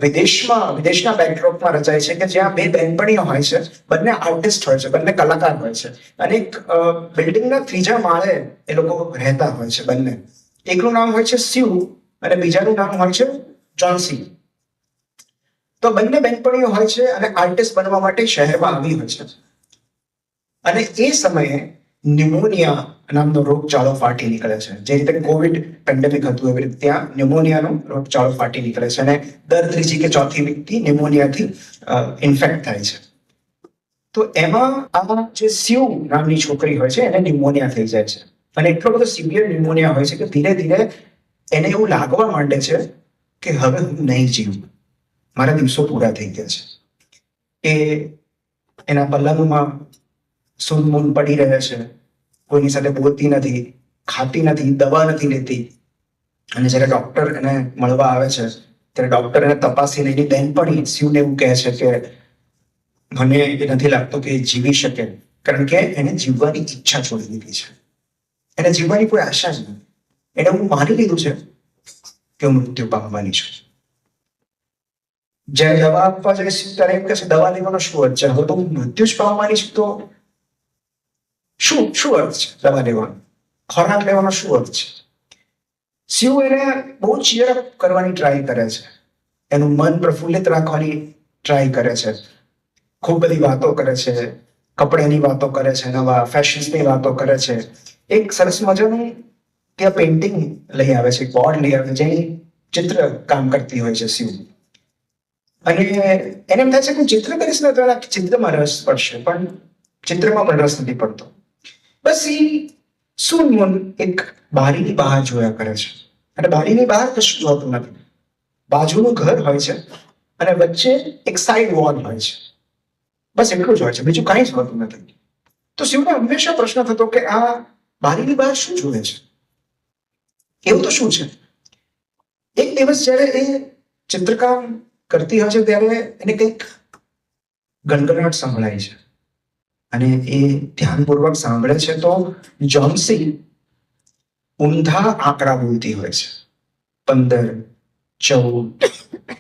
વિદેશના બેકડ્રોપમાં રચાય છે કે જ્યાં બે બહેનપણીઓ હોય છે, બંને આર્ટિસ્ટ હોય છે, બંને કલાકાર હોય છે, અને એક બિલ્ડિંગના ત્રીજા માળે એ લોકો રહેતા હોય છે બંને. એકનું નામ હોય છે સ્યુ અને બીજાનું નામ હોય છે જોન્સી. તો બંને બહેનપણીઓ હોય છે અને આર્ટિસ્ટ બનવા માટે શહેરમાં આવી હોય છે. અને એ સમયે ન્યુમોનિયા નામનો રોગચાળો ફાટી નીકળે છે. જે રીતે કોવિડ પેન્ડેમિક હતું એવી રીતે ત્યાં ન્યુમોનિયાનો રોગચાળો ફાટી નીકળે છે અને દર ત્રીજી કે ચોથી વ્યક્તિ ન્યુમોનિયાથી ઇન્ફેક્ટ થાય છે. તો એમાં આ જે સ્યુ નામની છોકરી હોય છે એને ન્યુમોનિયા થઈ જાય છે. અને એટલો બધો સિવિયર ન્યુમોનિયા હોય છે કે ધીરે ધીરે એને એવું લાગવા માંડે છે કે હવે હું નહીં જીવું, મારા દિવસો પૂરા થઈ ગયા છે. એ એના પલંગમાં સૂનમૂન પડી રહે છે, કોઈની સાથે બોલતી નથી, ખાતી નથી, દવા નથી લેતી. અને જ્યારે ડોક્ટર એને મળવા આવે છે ત્યારે ડોક્ટર એને તપાસીને એની બહેનપણી સ્યુને એવું કહે છે કે મને એ નથી લાગતું કે એ જીવી શકે, કારણ કે એને જીવવાની ઈચ્છા છોડી દીધી છે. એને જીવવાની કોઈ આશા જ નથી. એને હું માની લીધું છે કે હું મૃત્યુ પામવાની છું. જ્યારે દવા આપવા જાય છે ત્યારે એમ કહે છે દવા લેવાનો શું અર્થ છે, હવે તો હું મૃત્યુ જ પામવાની છું, તો શું અર્થ છે દવા લેવાનો, ખોરાક લેવાનો શું અર્થ છે? સ્યુ એને બહુ ચીયર અપ કરવાની ટ્રાય કરે છે, એનું મન પ્રફુલ્લિત રાખવાની ટ્રાય કરે છે, ખૂબ બધી વાતો કરે છે, કપડાની વાતો કરે છે, નવા ફેશન્સની વાતો કરે છે. એક સરસ મજાનું ત્યાં પેઇન્ટિંગ લઈ આવે છે, બોર્ડ લઈ આવે છે, જેની ચિત્ર કામ કરતી હોય છે સ્યુ. અને એને એમ થાય છે કે હું ચિત્ર કરીશ ને તો ચિત્રમાં રસ પડશે, પણ ચિત્રમાં પણ રસ નથી પડતો. બસ એ સૂનમૂન એક બારીની બહાર જોયા કરે છે, અને બારીની બહાર કશું જોતું નથી. બાજુનું ઘર હોય છે અને વચ્ચે એક સાઈડ વોલ હોય છે, બસ એટલું જ હોય છે, બીજું કાંઈ જ હોતું નથી. તો શિવને હંમેશા પ્રશ્ન થતો કે આ બારીની બહાર શું જુએ છે, એવું તો શું છે? એક દિવસ જ્યારે એ ચિત્રકામ કરતી હોય છે ત્યારે એને કંઈક ગણગણાટ સંભળાય છે, અને એ ધ્યાનપૂર્વક સાંભળે છે તો જોન્સી ઊંધા આંકડા બોલતી હોય છે, 15, 14,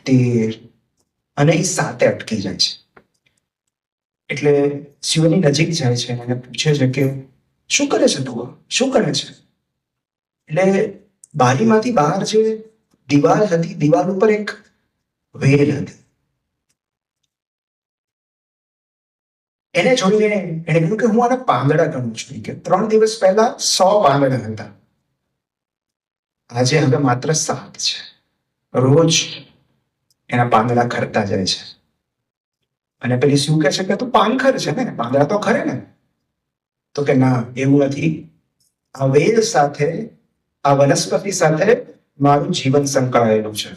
13, અને એ 7 અટકી જાય છે. એટલે શિવની નજીક જાય છે અને પૂછે છે કે શું કરે છે તું, શું કરે છે? એટલે બારીમાંથી બહાર જે દિવાલ હતી, દિવાલ ઉપર એક વેલ હતી. એને જોઈને એને કહ્યું કે હું આના પાંદડા ગણું છું, કે 3 દિવસ પહેલા 100 પાંદડા હતા, આજે હવે માત્ર 7 છે. રોજ એના પાંદડા ખરતા જાય છે. અને પેલી શું કહે છે કે તું પાનખર છે ને, પાંદડા તો ખરે ને? તો કે ના, એવું નથી. આ વેલ સાથે, આ વનસ્પતિ સાથે મારું જીવન સંકળાયેલું છે.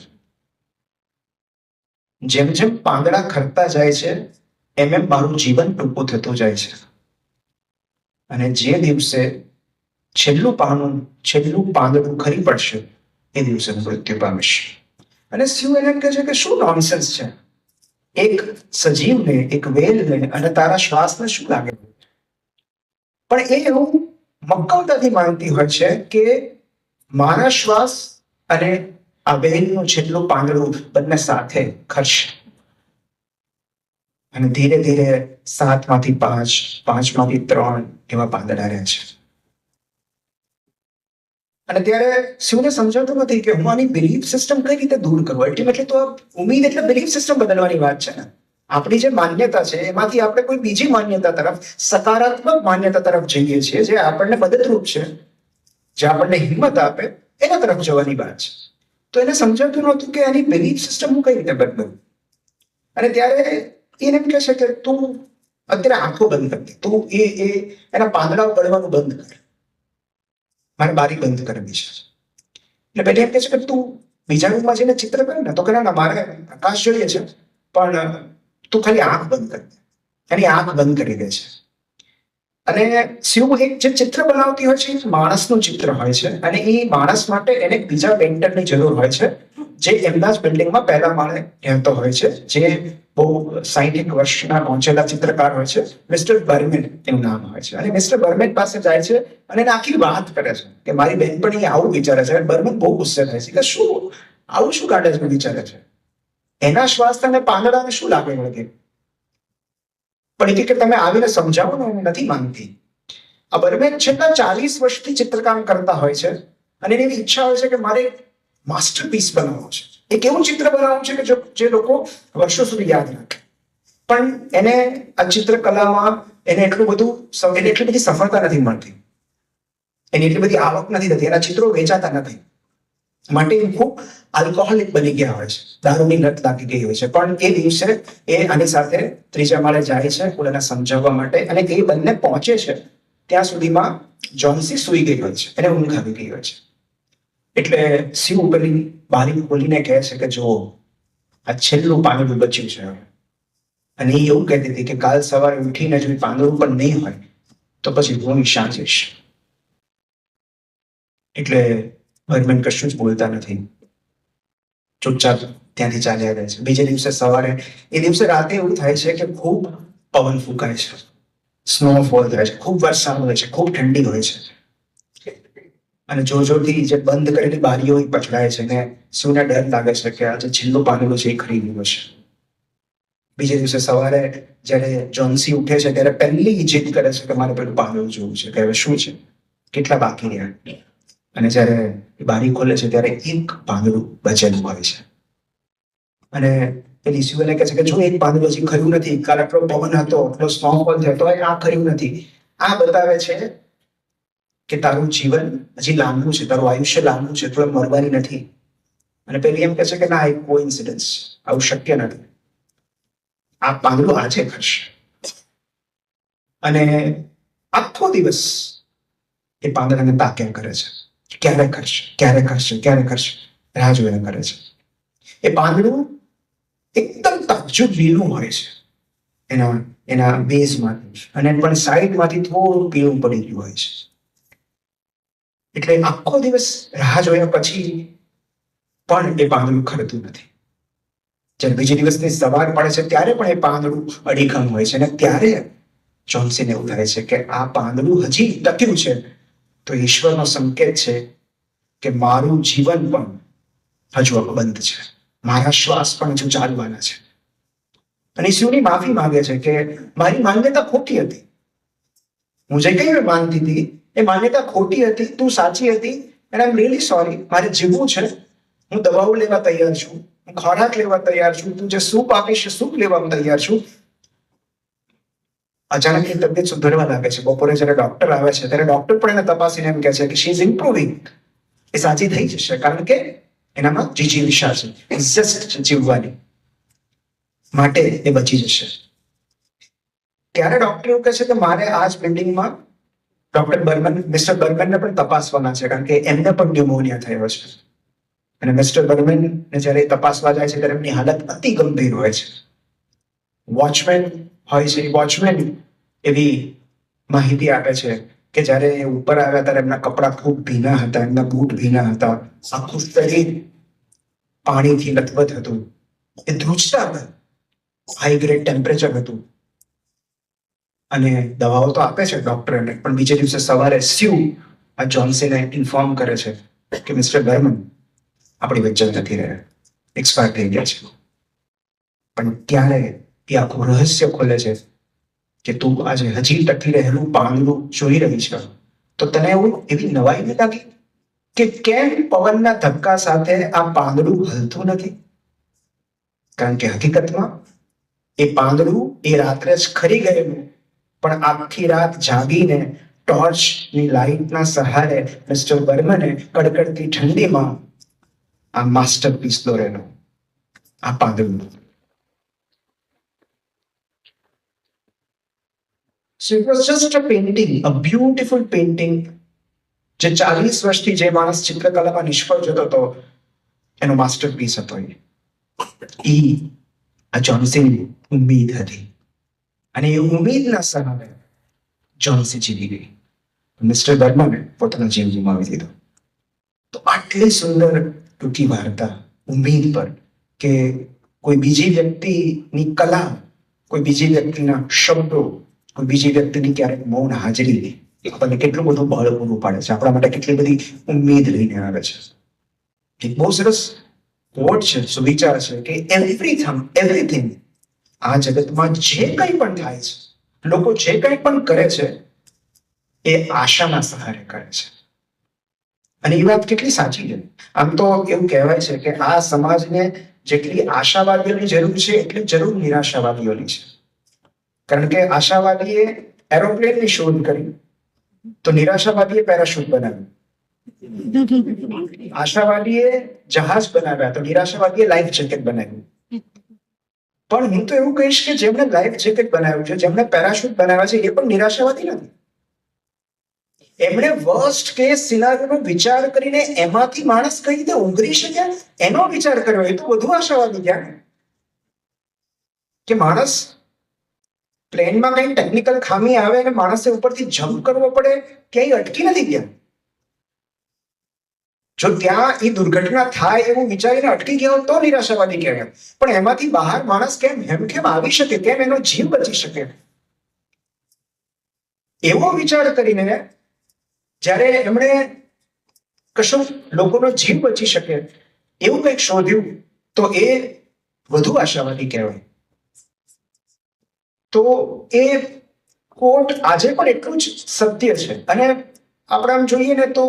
જેમ જેમ પાંદડા ખરતા જાય છે એમ એમ મારું જીવન ટૂંકું થતું જાય છે. અને જે દિવસે છેલ્લું પાંદડું ખરી પડશે એ દિવસે હું મૃત્યુ પામીશ. અને શિવ એને કહે છે કે શું નોનસેન્સ છે, એક સજીવને, એક વેલને અને તારા શ્વાસને શું લાગે? પણ એ એવું મક્કમતાથી માનતી હોય છે કે મારા શ્વાસ અને આ વેલનું છેલ્લું પાંદડું બંને સાથે ખરશે. અને ધીરે ધીરે 7 માંથી 5, 5 માંથી 3 એવા પાંદડા રહે છે. અને ત્યારે શિવને સમજાતું નથી કે હું આની બિલીફ સિસ્ટમ કઈ રીતે દૂર કરું. અલ્ટિમેટલી તો ઉમ્મીદ એટલે બિલીફ સિસ્ટમ બદલવાની વાત છે ને. આપણી જે માન્યતા છે એમાંથી આપણે કોઈ બીજી માન્યતા તરફ, સકારાત્મક માન્યતા તરફ જઈએ છીએ, જે આપણને મદદરૂપ છે, જે આપણને હિંમત આપે, એના તરફ જવાની વાત છે. તો એને સમજાતું નહોતું કે આની બિલીફ સિસ્ટમ હું કઈ રીતે બદલું. અને ત્યારે એને એમ કહે છે કે તું અત્યારે આંખો બંધ કરી દે, તું એના પાંદડાઓ ગળવાનું બંધ કર, મારે બારી બંધ કરવી છે. એટલે બેટા એમ કહે છે કે તું બીજા રૂમમાં જઈને ચિત્ર કરે ને, તો કે ના, મારે પ્રકાશ જોઈએ છે, પણ તું ખાલી આંખ બંધ કરી દે. એની આંખ બંધ કરી દે છે. અને શિવ એક જે ચિત્ર બનાવતી હોય છે એ માણસનું ચિત્ર હોય છે, અને એ માણસ માટે એને બીજા પેઇન્ટરની જરૂર હોય છે, જે એમના જ બિલ્ડિંગમાં પહેલા માળે રહેતો હોય છે, જે બહુ 60 વર્ષના પહોંચેલા ચિત્રકાર હોય છે, મિસ્ટર બર્મેન એનું નામ હોય છે. અને મિસ્ટર બર્મેન પાસે જાય છે અને એને આખી વાત કરે છે કે મારી બહેનપણી આવું વિચારે છે. બર્મેન બહુ ગુસ્સે થાય છે કે શું આવું શું કાઢે છે વિચારે છે, એના શ્વાસ અને પાંદડાને શું લાગે વળગે? પણ એ કે તમે આવીને સમજાવો ને, હું નથી માનતી. આ બર્મેન છેલ્લા 40 વર્ષથી ચિત્રકામ કરતા હોય છે અને એની ઈચ્છા હોય છે કે મારે માસ્ટરપીસ બનાવવું છે, એક એવું ચિત્ર બનાવવું છે કે જે લોકો વર્ષો સુધી યાદ રાખે. પણ એને આ ચિત્રકલામાં એને એટલી બધી સફળતા નથી મળતી, એની એટલી બધી આવક નથી થતી, એના ચિત્રો વેચાતા નથી. માટે ખૂબ આલ્કોહોલિક બની ગયા હોય છે, દારૂની લત લાગી ગઈ હોય છે. પણ એ દિવસે એ આની સાથે ત્રીજા માળે જાય છે ઓલાને સમજાવવા માટે, અને એ બંને પહોંચે છે ત્યાં સુધીમાં જોન્સી સૂઈ ગઈ હોય છે, એને ઊંઘ આવી ગઈ હોય છે. એટલે શિવ પેલી બારી ખોલીને કહે છે કે જો આ છેલ્લું પાંદડું બચ્યું છે, અને એ એવું કહેતી હતી કે કાલ સવારે ઉઠીને જો પાંદડું પણ નહીં હોય તો પછી હું શાં જઈશ. એટલે બર્મેન કશું જ બોલતા નથી, ચૂપચાપ ત્યાંથી ચાલ્યા જાય છે. બીજે દિવસે સવારે, એ દિવસે રાતે એવું થાય છે કે ખૂબ પવન ફૂંકાય છે, સ્નોફોલ થાય છે, ખૂબ વરસાદ હોય છે, ખૂબ ઠંડી હોય છે, અને જોરથી જે બંધ કરેલી બારીઓ પછડાય છે ને શિવને ડર લાગે છે કે આજે છેલ્લું પાંદડું છે એ ખરી ગયું છે. બીજે દિવસે સવારે જયારે જોન્સી ઉઠે છે ત્યારે પહેલી જીદ કરે છે કે મારે પેલું પાંદડું જોવું છે કે હવે શું છે, કેટલા બાકી રહ્યા. અને જયારે બારી ખોલે છે ત્યારે એક પાંદડું બચેલું હોય છે. અને પેલી શિવને કહે છે કે જો એક પાંદડું હજી ખર્યું નથી, કાલ આટલો પવન હતો, આટલો સ્નોફોલ થયો, તો આ ખર્યું નથી. આ બતાવે છે કે તારું જીવન હજી લાંબુ છે, તારું આયુષ્ય લાંબુ છે, તું મરવાની નથી. અને પેલી એમ કહે છે કે ના, એક કોઇન્સિડન્સ, આવું શક્ય નથી. આ પાંદડું આજે ખરશે. અને આખો દિવસ એ પાંદડાને તાક્યા કરે છે, ક્યારે ખરશે, ક્યારે ખરશે, ક્યારે ખરશે, રાહ જોયા કરે છે. એ પાંદડું એકદમ તાજું લીલું હોય છે એના બેઝમાંથી, અને પણ સાઈડમાંથી થોડું પીળું પડી ગયું હોય છે. એટલે આખો દિવસ રાહ જોયા પછી પણ એ પાંદડું ખરતું નથી. જ્યારે બીજે દિવસની સવાર પડે છે ત્યારે પણ એ પાંદડું અડીખમ હોય છે. અને ત્યારે જોન્સીને એવું થાય છે કે આ પાંદડું હજી ટક્યું છે તો ઈશ્વરનો સંકેત છે કે મારું જીવન પણ હજુ અકબંધ છે, મારા શ્વાસ પણ હજુ ચાલવાના છે. અને શિવની માફી માંગે છે કે મારી માન્યતા ખોટી હતી, હું જે કઈ માનતી હતી એ માન્યતા ખોટી હતી, તું સાચી હતી, and I am really sorry. મારે જીવવું છે, હું દવાઓ લેવા તૈયાર છું, હું ખોરાક લેવા તૈયાર છું, તું જે સૂપ આપીશ સૂપ લેવા તૈયાર છું. અચાનક એની તબિયત સુધરવા લાગે છે. બપોરે જયારે ડોક્ટર આવે છે ત્યારે ડોક્ટર પણ એને તપાસીને એમ કહે છે કે શી ઇઝ ઇમ્પ્રુવિંગ, એ સાચી થઈ જશે, કારણ કે એનામાં જીજીવિષા છે, એક્ઝિસ્ટ છે જીવવાની, માટે એ બચી જશે. ત્યારે ડોક્ટર એવું કહે છે કે મારે આ જ બિલ્ડિંગમાં મિસ્ટર બર્મનને પણ તપાસવાના છે, કારણ કે એમને પણ ન્યુમોનિયા થયો છે. અને મિસ્ટર બર્મનને જ્યારે તપાસવા જાય છે ત્યારે એમની હાલત અતિ ગંભીર હોય છે. વોચમેન હોય છે, વોચમેન એવી માહિતી આપે છે કે જ્યારે એ ઉપર આવ્યા ત્યારે એમના કપડા ખૂબ ભીના હતા, એમના બૂટ ભીના હતા, આખું શરીર પાણીથી લથબથ હતું, એ ધ્રુજતા હતા, હાઈ ગ્રેડ ટેમ્પરેચર હતું. અને દવાઓ તો આપે છે ડોક્ટરને, પણ બીજે દિવસે સવારે શિવ આ જોન્સીને ઇન્ફોર્મ કરે છે કે મિસ્ટર બર્મન આપણી વચ્ચે નથી રહ્યા, એક્સપાયર થઈ ગયા છે. પણ ત્યારે એ આખું રહસ્ય ખોલે છે કે તું આજે હજી ટકી રહેલું પાંદડું જોઈ રહી છે, તો તને એવી નવાઈ નહીં લાગી કે કેમ પવનના ધક્કા સાથે આ પાંદડું હલતું નથી? કારણ કે હકીકતમાં એ પાંદડું એ રાત્રે જ ખરી ગયેલું, પણ આખી રાત જાગીને ટોર્ચની લાઇટના સહારે મિસ્ટર બર્મને કડકડતી ઠંડીમાં આ માસ્ટરપીસ દોરેલું, આ પાંદડું. So it was just a painting, a beautiful painting. જે 40 વર્ષથી જે માણસ ચિત્રકલામાં નિષ્ફળ જતો હતો એનો માસ્ટરપીસ હતો. એ આ જોન્સીની ઉમ્મીદ હતી, અને એ ઉમ્મીદના સહારે જોન્સી જીવી ગઈ. મિસ્ટર બર્મને પોતાનો જીવ ગુમાવી દીધો. તો આટલી સુંદર ટૂંકી વાર્તા ઉમ્મીદ પર, કે કોઈ બીજી વ્યક્તિની કલા, કોઈ બીજી વ્યક્તિના શબ્દો, કોઈ બીજી વ્યક્તિની ક્યારેક મૌન હાજરી આપણને કેટલું બધું બળ પૂરું પાડે છે, આપણા માટે કેટલી બધી ઉમ્મીદ લઈને આવે છે. એક બહુ સરસ વોટ છે, સુવિચાર છે કે એવરીથિંગ આ જગતમાં જે કંઈ પણ થાય છે, લોકો જે કંઈ પણ કરે છે એ આશાના સહારે કરે છે. અને એ વાત કેટલી સાચી છે. આમ તો એવું કહેવાય છે કે આ સમાજને જેટલી આશાવાદીઓની જરૂર છે એટલી જરૂર નિરાશાવાદીઓની છે. કારણ કે આશાવાદીએ એરોપ્લેનની શોધ કરી તો નિરાશાવાદીએ પેરાશૂટ બનાવ્યું. આશાવાદીએ જહાજ બનાવ્યા તો નિરાશાવાદીએ લાઈફ જેકેટ બનાવ્યું. પણ હું તો એવું કહીશ કે જેમણે લાઈફ જેકેટ બનાવ્યું છે, જેમણે પેરાશૂટ બનાવ્યા છે, એ પણ નિરાશાવાદી નથી. એમણે વર્સ્ટ કેસ સિનારીઓનો વિચાર કરીને એમાંથી માણસ કઈ રીતે ઉઘરી શકે એનો વિચાર કર્યો. એ તો વધુ આશાવાદી ગયા કે માણસ પ્લેનમાં કઈ ટેકનિકલ ખામી આવે અને માણસે ઉપરથી જમ્પ કરવો પડે, ક્યાંય અટકી નથી ગયા. જો ત્યાં એ દુર્ઘટના થાય એવું વિચારીને અટકી ગયો તો નિરાશાવાદી કહેવાય. પણ એમાંથી બહાર માણસ કેમ આવી શકે, કેમ એનો જીવ બચી શકે, એવો વિચાર કરીને જ્યારે એમણે કશું લોકોનો જીવ બચી શકે એવું કંઈક શોધ્યું તો એ વધુ આશાવાદી કહેવાય. તો એ કોટ આજે પણ એટલું જ સત્ય છે. અને આપણે આમ જોઈએ ને તો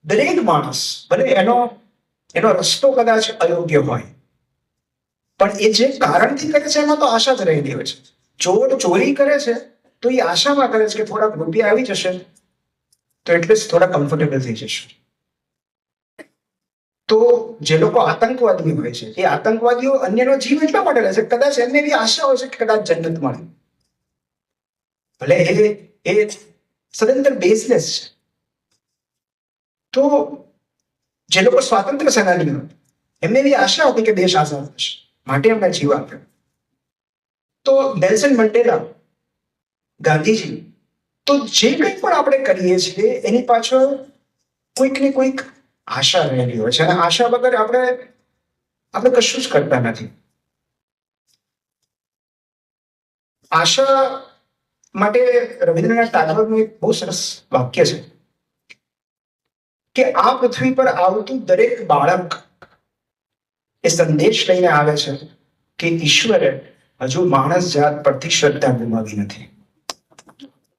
દરેક માણસ ભલે એનો રસ્તો કદાચ અયોગ્ય હોય, પણ એ જે કારણથી કરે છે એમાં તો આશા જ રહેલી હોય છે. ચોર ચોરી કરે છે તો એ આશામાં કરે છે કે થોડાક રૂપિયા આવી જશે તો એટલીસ્ટ થોડા કમ્ફર્ટેબલ થઈ જશે. તો જે લોકો આતંકવાદી હોય છે એ આતંકવાદીઓ અન્યનો જીવ એટલા માટે લે છે કદાચ એમને એવી આશા હોય છે કે કદાચ જન્નત મળે. ભલે એ સદંતર બેઝલેસ છે. તો જે લોકો સ્વાતંત્ર્ય સેનાનીઓ એમને એવી આશા હતી કે દેશ આઝાદ થશે, માટે એમને જીવ આપ્યો. તો નેલ્સન મંડેલા, ગાંધીજી, તો જે કંઈ પણ આપણે કરીએ છીએ એની પાછળ કોઈક ને કોઈક આશા રહેલી હોય છે. અને આશા વગર આપણે કશું જ કરતા નથી. આશા માટે રવિન્દ્રનાથ ટાગોરનું એક બહુ સરસ વાક્ય છે કે આ પૃથ્વી પર આવતું દરેક બાળક એ સંદેશ લઈને આવે છે કે ઈશ્વરે હજુ માણસ જાત પરથી શ્રદ્ધા ગુમાવી નથી.